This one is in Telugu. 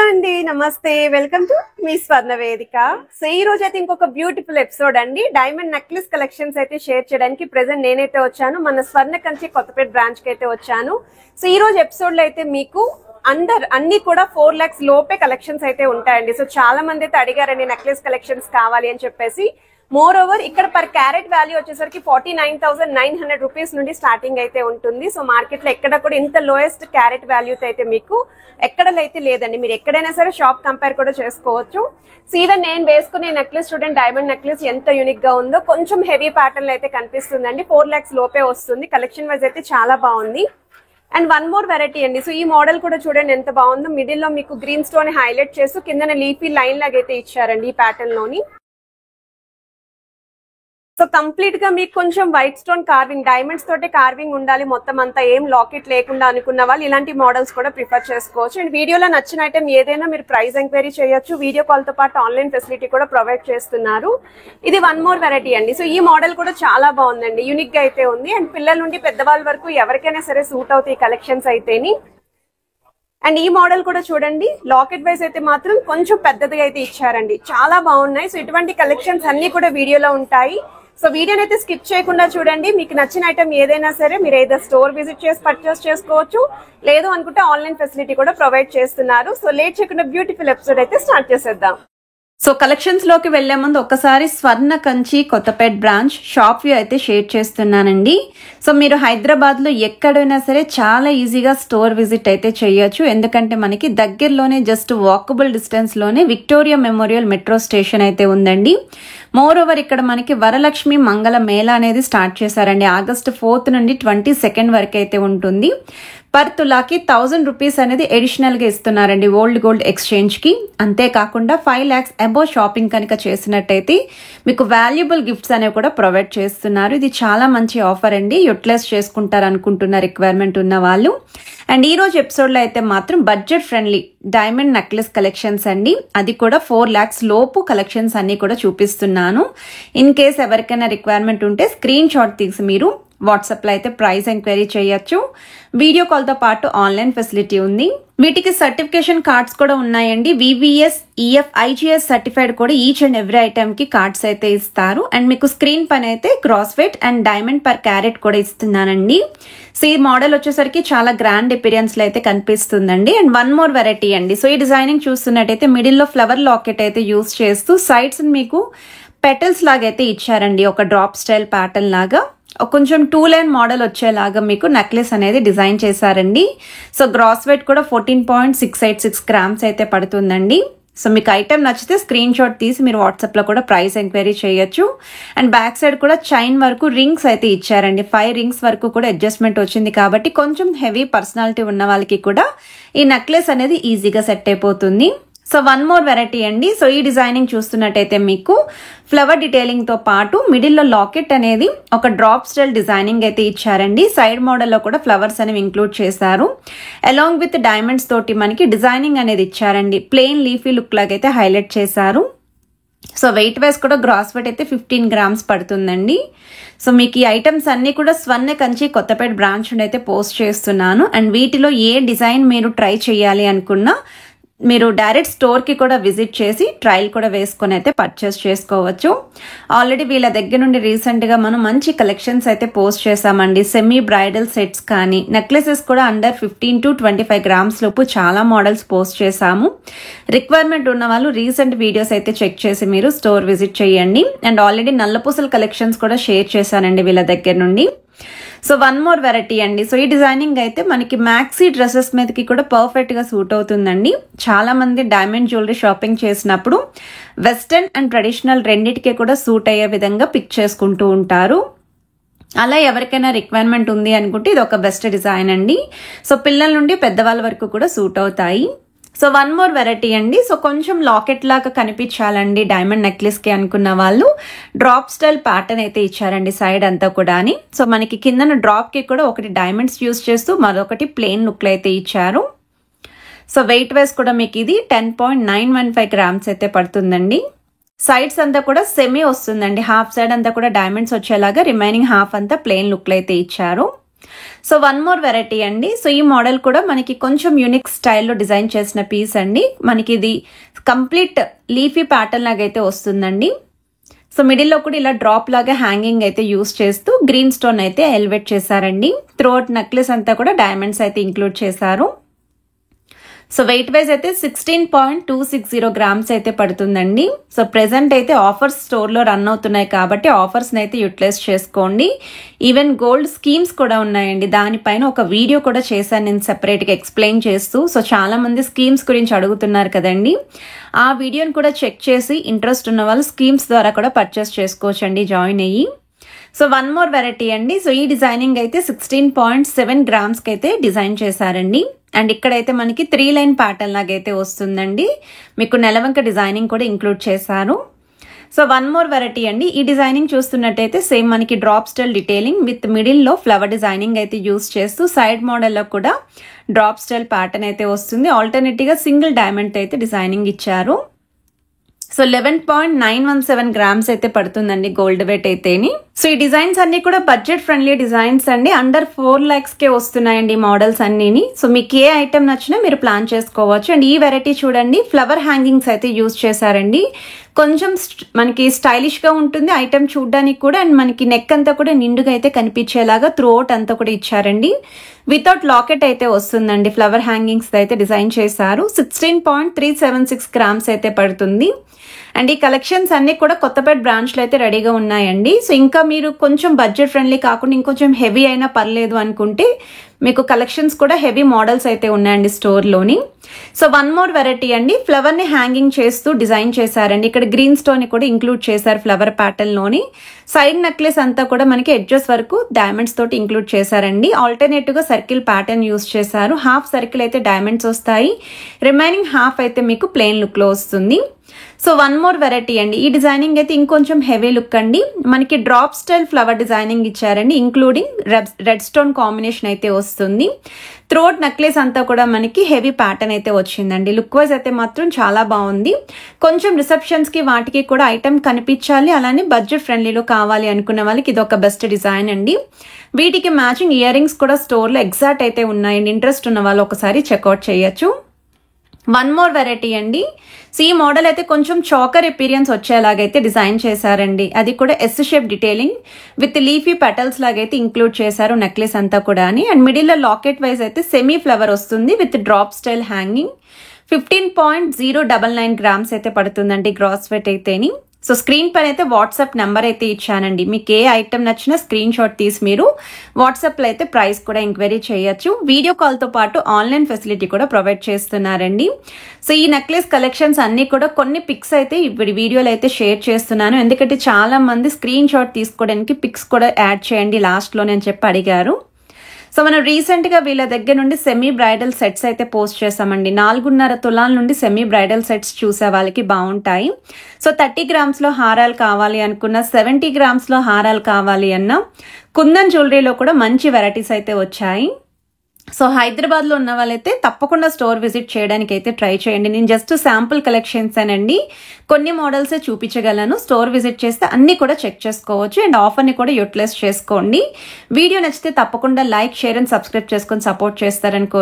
హలో అండి, నమస్తే. వెల్కమ్ టు మీ స్వర్ణ వేదిక. సో ఈ రోజు అయితే ఇంకొక బ్యూటిఫుల్ ఎపిసోడ్ అండి. డైమండ్ నెక్లెస్ కలెక్షన్స్ అయితే షేర్ చేయడానికి ప్రెసెంట్ నేనైతే వచ్చాను. మన స్వర్ణ కంచి కొత్తపేట బ్రాంచ్ కి అయితే వచ్చాను. సో ఈ రోజు ఎపిసోడ్ లో అయితే మీకు అన్ని కూడా 4 lakhs లోపే కలెక్షన్స్ అయితే ఉంటాయండి. సో చాలా మంది అయితే అడిగారండి నెక్లెస్ కలెక్షన్స్ కావాలి అని చెప్పేసి. మోర్ ఓవర్ ఇక్కడ పర్ క్యారెట్ వాల్యూ వచ్చేసరికి 49,900 రూపీస్ నుండి స్టార్టింగ్ అయితే ఉంటుంది. సో మార్కెట్ లో ఎక్కడ కూడా ఇంత లోయెస్ట్ క్యారెట్ వాల్యూ అయితే మీకు ఎక్కడైతే లేదండి. మీరు ఎక్కడైనా సరే షాప్ కంపేర్ కూడా చేసుకోవచ్చు. సో ఈవెన్ నేను వేసుకునే నెక్లెస్ చూడండి, డైమండ్ నెక్లెస్ ఎంత యూనిక్ గా ఉందో. కొంచెం హెవీ ప్యాటర్న్ లో అయితే కనిపిస్తుందండి. 4 lakhs లోపే వస్తుంది. కలెక్షన్ వైజ్ అయితే చాలా బాగుంది. అండ్ వన్ మోర్ వెరైటీ అండి. సో ఈ మోడల్ కూడా చూడండి ఎంత బాగుందో. మిడిల్ లో మీకు గ్రీన్ స్టోన్ హైలైట్ చేస్తూ కింద లీఫీ లైన్ లాగా అయితే ఇచ్చారండి ఈ ప్యాటర్న్ లోని. సో కంప్లీట్ గా మీకు కొంచెం వైట్ స్టోన్ కార్వింగ్, డైమండ్స్ తోటే కార్వింగ్ ఉండాలి మొత్తం అంతా, ఏం లాకెట్ లేకుండా అనుకున్న వాళ్ళు ఇలాంటి మోడల్స్ కూడా ప్రిఫర్ చేసుకోవచ్చు. అండ్ వీడియోలో నచ్చిన ఐటమ్ ఏదైనా మీరు ప్రైస్ ఎంక్వైరీ చేయొచ్చు. వీడియో కాల్ తో పాటు ఆన్లైన్ ఫెసిలిటీ కూడా ప్రొవైడ్ చేస్తున్నారు. ఇది వన్ మోర్ వెరైటీ అండి. సో ఈ మోడల్ కూడా చాలా బాగుందండి, యూనిక్ గా అయితే ఉంది. అండ్ పిల్లల నుండి పెద్దవాళ్ళ వరకు ఎవరికైనా సరే సూట్ అవుతాయి కలెక్షన్స్ అయితేని. అండ్ ఈ మోడల్ కూడా చూడండి, లాకెట్ వైజ్ అయితే మాత్రం కొంచెం పెద్దదిగా అయితే ఇచ్చారండి. చాలా బాగున్నాయి. సో ఇటువంటి కలెక్షన్స్ అన్ని కూడా వీడియోలో ఉంటాయి. సో వీడియోని అయితే స్కిప్ చేయకుండా చూడండి. మీకు నచ్చిన ఐటమ్ ఏదైనా సరే మీరు ఏదో స్టోర్ విజిట్ చేసి పర్చేస్ చేసుకోవచ్చు, లేదు అనుకుంటే ఆన్లైన్ ఫెసిలిటీ కూడా ప్రొవైడ్ చేస్తున్నారు. సో లేట్ చేయకుండా బ్యూటిఫుల్ ఎపిసోడ్ అయితే స్టార్ట్ చేసేద్దాం. సో కలెక్షన్స్ లోకి వెళ్లే ముందు ఒకసారి Swarna Kanchi Kothapeta branch shop view అయితే షేర్ చేస్తున్నానండి. సో మీరు హైదరాబాద్ లో ఎక్కడైనా సరే చాలా ఈజీగా స్టోర్ విజిట్ అయితే చేయొచ్చు. ఎందుకంటే మనకి దగ్గరలోనే జస్ట్ వాకబుల్ డిస్టెన్స్ లోనే విక్టోరియా మెమోరియల్ మెట్రో స్టేషన్ అయితే ఉందండి. మోర్ ఓవర్ ఇక్కడ మనకి వరలక్ష్మి మంగళ మేళా అనేది స్టార్ట్ చేశారండి. August 4th నుండి 22nd వరకు అయితే ఉంటుంది. పర్ తులాకి 1000 రూపీస్ అనేది అడిషనల్ గా ఇస్తున్నారండి ఓల్డ్ గోల్డ్ ఎక్స్చేంజ్ కి. అంతేకాకుండా 5 lakhs అబోవ్ షాపింగ్ కనుక చేసినట్టయితే మీకు వాల్యుబుల్ గిఫ్ట్స్ అనేవి కూడా ప్రొవైడ్ చేస్తున్నారు. ఇది చాలా మంచి ఆఫర్ అండి, యూటిలైజ్ చేసుకుంటారు అనుకుంటున్న రిక్వైర్మెంట్ ఉన్న వాళ్ళు. అండ్ ఈ రోజు ఎపిసోడ్ లో అయితే మాత్రం budget friendly diamond necklace collections అండి. అది కూడా 4 lakhs లోపు కలెక్షన్స్ అన్ని కూడా చూపిస్తున్నాను. ఇన్ కేస్ ఎవరికైనా రిక్వైర్మెంట్ ఉంటే స్క్రీన్ షాట్ తీసి మీరు వాట్సాప్ లో అయితే ప్రైస్ ఎంక్వైరీ చేయొచ్చు. వీడియో కాల్ తో పాటు ఆన్లైన్ ఫెసిలిటీ ఉంది. వీటికి సర్టిఫికేషన్ కార్డ్స్ కూడా ఉన్నాయండి. VVS, EF, IGS సర్టిఫైడ్ కూడా ఈచ్ అండ్ ఎవ్రీ ఐటమ్ కి కార్డ్స్ అయితే ఇస్తారు. అండ్ మీకు స్క్రీన్ పైన అయితే cross wait and diamond per carat కూడా ఇస్తున్నానండి. సో ఈ మోడల్ వచ్చేసరికి చాలా గ్రాండ్ అపిరియన్స్ లో అయితే కనిపిస్తుందండి. అండ్ వన్ మోర్ వెరైటీ అండి. సో ఈ డిజైనింగ్ చూస్తున్నట్టయితే మిడిల్ లో ఫ్లవర్ లాకెట్ అయితే యూస్ చేస్తూ సైడ్స్ మీకు పెటల్స్ లాగా అయితే ఇచ్చారండి. ఒక డ్రాప్ స్టైల్ ప్యాటర్న్ లాగా కొంచెం 2 లైన్ మోడల్ వచ్చేలాగా మీకు నెక్లెస్ అనేది డిజైన్ చేశారండి. సో గ్రాస్ వెయిట్ కూడా 14.686 grams అయితే పడుతుందండి. సో మీకు ఐటమ్ నచ్చితే స్క్రీన్ షాట్ తీసి మీరు వాట్సాప్ లో కూడా ప్రైస్ ఎంక్వైరీ చేయొచ్చు. అండ్ బ్యాక్ సైడ్ కూడా చైన్ వరకు రింగ్స్ అయితే ఇచ్చారండి. 5 rings వరకు కూడా అడ్జస్ట్మెంట్ వచ్చింది కాబట్టి కొంచెం హెవీ పర్సనాలిటీ ఉన్న వాళ్ళకి కూడా ఈ నెక్లెస్ అనేది ఈజీగా సెట్ అయిపోతుంది. సో వన్ మోర్ వెరైటీ అండి. సో ఈ డిజైనింగ్ చూస్తున్నట్టయితే మీకు ఫ్లవర్ డీటెయిలింగ్ తో పాటు మిడిల్ లో లాకెట్ అనేది ఒక డ్రాప్ స్టైల్ డిజైనింగ్ అయితే ఇచ్చారండి. సైడ్ మోడల్ లో కూడా ఫ్లవర్స్ అనేవి ఇంక్లూడ్ చేశారు. అలాంగ్ విత్ డైమండ్స్ తోటి మనకి డిజైనింగ్ అనేది ఇచ్చారండి. ప్లెయిన్ లీఫీ లుక్ లాగా అయితే హైలైట్ చేశారు. సో వెయిట్ వైజ్ కూడా గ్రాస్ వెయిట్ అయితే 15 grams పడుతుందండి. సో మీకు ఈ ఐటమ్స్ అన్ని కూడా స్వర్ణ కంచి కొత్తపేట బ్రాంచ్ నుండి అయితే పోస్ట్ చేస్తున్నాను. అండ్ వీటిలో ఏ డిజైన్ మీరు ట్రై చేయాలి అనుకున్నా మీరు డైరెక్ట్ స్టోర్ కి కూడా విజిట్ చేసి ట్రయల్ కూడా వేసుకొని అయితే పర్చేస్ చేసుకోవచ్చు. ఆల్రెడీ వీళ్ళ దగ్గర నుండి రీసెంట్ గా మనం మంచి కలెక్షన్స్ అయితే పోస్ట్ చేసామండి. సెమీ బ్రైడల్ సెట్స్ కానీ నెక్లెసెస్ కూడా అండర్ 15 to 25 grams లోపు చాలా మోడల్స్ పోస్ట్ చేసాము. రిక్వైర్మెంట్ ఉన్న వాళ్ళు రీసెంట్ వీడియోస్ అయితే చెక్ చేసి మీరు స్టోర్ విజిట్ చేయండి. అండ్ ఆల్రెడీ నల్లపూసల కలెక్షన్స్ కూడా షేర్ చేశానండి వీళ్ళ దగ్గర నుండి. సో వన్ మోర్ వెరైటీ అండి. సో ఈ డిజైనింగ్ అయితే మనకి మ్యాక్సీ డ్రెస్సెస్ మీదకి కూడా పర్ఫెక్ట్ గా సూట్ అవుతుందండి. చాలా మంది డైమండ్ జ్యువెలరీ షాపింగ్ చేసినప్పుడు వెస్టర్న్ అండ్ ట్రెడిషనల్ రెండిటికి కూడా సూట్ అయ్యే విధంగా పిక్ చేసుకుంటూ ఉంటారు. అలా ఎవరికైనా రిక్వైర్మెంట్ ఉంది అనుకుంటే ఇది ఒక బెస్ట్ డిజైన్ అండి. సో పిల్లల నుండి పెద్దవాళ్ళ వరకు కూడా సూట్ అవుతాయి. సో వన్ మోర్ వెరైటీ అండి. సో కొంచెం లాకెట్ లాగా కనిపించాలండి డైమండ్ నెక్లెస్ కి అనుకున్న వాళ్ళు డ్రాప్ స్టైల్ ప్యాటర్న్ అయితే ఇచ్చారండి సైడ్ అంతా కూడా అని. సో మనకి కిందన డ్రాప్ కి కూడా ఒకటి డైమండ్స్ యూస్ చేస్తూ మరొకటి ప్లెయిన్ లుక్ అయితే ఇచ్చారు. సో వెయిట్ వైజ్ కూడా మీకు ఇది 10.915 grams అయితే పడుతుందండి. సైడ్స్ అంతా కూడా సెమీ వస్తుందండి. హాఫ్ సైడ్ అంతా కూడా డైమండ్స్ వచ్చేలాగా, రిమైనింగ్ హాఫ్ అంతా ప్లెయిన్ లుక్ అయితే ఇచ్చారు. సో వన్ మోర్ వెరైటీ అండి. సో ఈ మోడల్ కూడా మనకి కొంచెం యూనిక్ స్టైల్లో డిజైన్ చేసిన పీస్ అండి. మనకి ఇది కంప్లీట్ లీఫీ ప్యాటర్న్ లాగా అయితే వస్తుందండి. సో మిడిల్లో కూడా ఇలా డ్రాప్ లాగా హ్యాంగింగ్ అయితే యూస్ చేస్తూ గ్రీన్ స్టోన్ అయితే ఎలివేట్ చేశారండి. త్రోట్ నెక్లెస్ అంతా కూడా డైమండ్స్ అయితే ఇంక్లూడ్ చేశారు. సో వెయిట్ వైజ్ అయితే 16.260 గ్రామ్స్ అయితే పడుతుందండి. సో ప్రెసెంట్ అయితే ఆఫర్స్ స్టోర్లో రన్ అవుతున్నాయి కాబట్టి ఆఫర్స్ని అయితే యూటిలైజ్ చేసుకోండి. ఈవెన్ గోల్డ్ స్కీమ్స్ కూడా ఉన్నాయండి. దానిపైన ఒక వీడియో కూడా చేశాను నేను సెపరేట్గా ఎక్స్ప్లెయిన్ చేస్తూ. సో చాలా మంది స్కీమ్స్ గురించి అడుగుతున్నారు కదండి. ఆ వీడియోని కూడా చెక్ చేసి ఇంట్రెస్ట్ ఉన్న వాళ్ళు స్కీమ్స్ ద్వారా కూడా పర్చేస్ చేసుకోవచ్చండి జాయిన్ అయ్యి. సో వన్ మోర్ వెరైటీ అండి. సో ఈ డిజైనింగ్ అయితే 16.7 గ్రామ్స్కి అయితే డిజైన్ చేశారండి. అండ్ ఇక్కడైతే మనకి 3 లైన్ ప్యాటర్న్ లాగా అయితే వస్తుందండి. మీకు నెలవంక డిజైనింగ్ కూడా ఇంక్లూడ్ చేశారు. సో వన్ మోర్ వెరైటీ అండి. ఈ డిజైనింగ్ చూస్తున్నట్టయితే సేమ్ మనకి డ్రాప్ స్టైల్ డీటెయిలింగ్ విత్ మిడిల్లో ఫ్లవర్ డిజైనింగ్ అయితే యూస్ చేస్తూ సైడ్ మోడల్లో కూడా డ్రాప్ స్టైల్ ప్యాటర్న్ అయితే వస్తుంది. ఆల్టర్నేటివ్గా సింగిల్ డైమండ్ అయితే డిజైనింగ్ ఇచ్చారు. సో 11.917 గ్రామ్స్ అయితే పడుతుందండి గోల్డ్ వెయిట్ అయితేని. సో ఈ డిజైన్స్ అన్ని కూడా బడ్జెట్ ఫ్రెండ్లీ డిజైన్స్ అండి. అండర్ 4 lakhs కే వస్తున్నాయండి మోడల్స్ అన్నిని. సో మీకు ఏ ఐటమ్ నచ్చినా మీరు ప్లాన్ చేసుకోవచ్చు. అండ్ ఈ వెరైటీ చూడండి, ఫ్లవర్ హ్యాంగింగ్స్ అయితే యూజ్ చేశారండి. కొంచెం మనకి స్టైలిష్ గా ఉంటుంది ఐటమ్ చూడడానికి కూడా. అండ్ మనకి నెక్ అంతా కూడా నిండుగా అయితే కనిపించేలాగా త్రూఅవుట్ అంతా కూడా ఇచ్చారండి. వితౌట్ లాకెట్ అయితే వస్తుందండి. ఫ్లవర్ హ్యాంగింగ్స్ అయితే డిజైన్ చేశారు. 16.376 గ్రామ్స్ అయితే పడుతుంది. అండ్ ఈ కలెక్షన్స్ అన్ని కూడా కొత్తపేట బ్రాంచ్ లో అయితే రెడీగా ఉన్నాయండి. సో ఇంకా మీరు కొంచెం బడ్జెట్ ఫ్రెండ్లీ కాకుండా ఇంకొంచెం హెవీ అయినా పర్లేదు అనుకుంటే మీకు కలెక్షన్స్ కూడా హెవీ మోడల్స్ అయితే ఉన్నాయండి స్టోర్ లోని. సో వన్ మోర్ వెరైటీ అండి. ఫ్లవర్ ని హ్యాంగింగ్ చేస్తూ డిజైన్ చేశారండి. ఇక్కడ గ్రీన్ స్టోన్ ని కూడా ఇంక్లూడ్ చేశారు ఫ్లవర్ ప్యాటర్న్ లోని. సైడ్ నెక్లెస్ అంతా కూడా మనకి ఎడ్జెస్ వరకు డైమండ్స్ తోటి ఇంక్లూడ్ చేశారండి. ఆల్టర్నేటివ్ గా సర్కిల్ ప్యాటర్న్ యూస్ చేశారు. హాఫ్ సర్కిల్ అయితే డైమండ్స్ వస్తాయి, రిమైనింగ్ హాఫ్ అయితే మీకు ప్లెయిన్ లుక్ లో వస్తుంది. సో వన్ మోర్ వెరైటీ అండి. ఈ డిజైనింగ్ అయితే ఇంకొంచెం హెవీ లుక్ అండి. మనకి డ్రాప్ స్టైల్ ఫ్లవర్ డిజైనింగ్ ఇచ్చారండి, ఇంక్లూడింగ్ రెడ్ స్టోన్ కాంబినేషన్ అయితే వస్తుంది. త్రోట్ నెక్లెస్ అంతా కూడా మనకి హెవీ ప్యాటర్న్ అయితే వచ్చిందండి. లుక్ వైజ్ అయితే మాత్రం చాలా బాగుంది. కొంచెం రిసెప్షన్స్ కి వాటికి కూడా ఐటమ్ కనిపించాలి, అలానే బడ్జెట్ ఫ్రెండ్లీలో కావాలి అనుకున్న వాళ్ళకి ఇది ఒక బెస్ట్ డిజైన్ అండి. వీటికి మ్యాచింగ్ ఇయర్ రింగ్స్ కూడా స్టోర్ లో ఎగ్జాక్ట్ అయితే ఉన్నాయండి. ఇంట్రెస్ట్ ఉన్న వాళ్ళు ఒకసారి చెక్అవుట్ చేయొచ్చు. వన్ మోర్ వెరైటీ అండి. సో ఈ మోడల్ అయితే కొంచెం చాకర్ ఎపీరియన్స్ వచ్చేలాగైతే డిజైన్ చేశారండి. అది కూడా S shape detailing with leafy petals లాగైతే ఇంక్లూడ్ చేశారు నెక్లెస్ అంతా కూడా అని. అండ్ మిడిల్ లో లాకెట్ వైజ్ అయితే సెమీ ఫ్లవర్ వస్తుంది with drop style hanging. 15.099 grams అయితే పడుతుందండి గ్రాస్ వెయిట్ అయితేని. సో స్క్రీన్ పైన అయితే వాట్సాప్ నెంబర్ అయితే ఇచ్చానండి. మీకు ఏ ఐటమ్ నచ్చినా స్క్రీన్ షాట్ తీసి మీరు వాట్సాప్ లో అయితే ప్రైస్ కూడా ఎంక్వైరీ చేయొచ్చు. వీడియో కాల్ తో పాటు ఆన్లైన్ ఫెసిలిటీ కూడా ప్రొవైడ్ చేస్తున్నారండి. సో ఈ నెక్లెస్ కలెక్షన్స్ అన్ని కూడా కొన్ని పిక్స్ అయితే ఇప్పుడు వీడియోలో అయితే షేర్ చేస్తున్నాను. ఎందుకంటే చాలా మంది స్క్రీన్ షాట్ తీసుకోవడానికి పిక్స్ కూడా యాడ్ చేయండి లాస్ట్ లో అని చెప్పి అడిగారు. సో మనం రీసెంట్ గా వీళ్ళ దగ్గర నుండి సెమీ బ్రైడల్ సెట్స్ అయితే పోస్ట్ చేసామండి. 4.5 తులాల నుండి సెమీ బ్రైడల్ సెట్స్ చూసే వాళ్ళకి బాగుంటాయి. సో 30 గ్రామ్స్ లో హారాలు కావాలి అనుకున్న, 70 గ్రామ్స్ లో హారాలు కావాలి అన్న, కుందన్ జ్యువెలరీలో కూడా మంచి వెరైటీస్ అయితే వచ్చాయి. సో హైదరాబాద్ లో ఉన్న వాళ్ళైతే తప్పకుండా స్టోర్ విజిట్ చేయడానికి అయితే ట్రై చేయండి. నేను జస్ట్ శాంపుల్ కలెక్షన్స్ అనండి, కొన్ని మోడల్సే చూపించగలను. స్టోర్ విజిట్ చేస్తే అన్ని కూడా చెక్ చేసుకోవచ్చు. అండ్ ఆఫర్ ని కూడా యూటిలైజ్ చేసుకోండి. వీడియో నచ్చితే తప్పకుండా లైక్, షేర్ అండ్ సబ్స్క్రైబ్ చేసుకొని సపోర్ట్ చేస్తారని కోరు.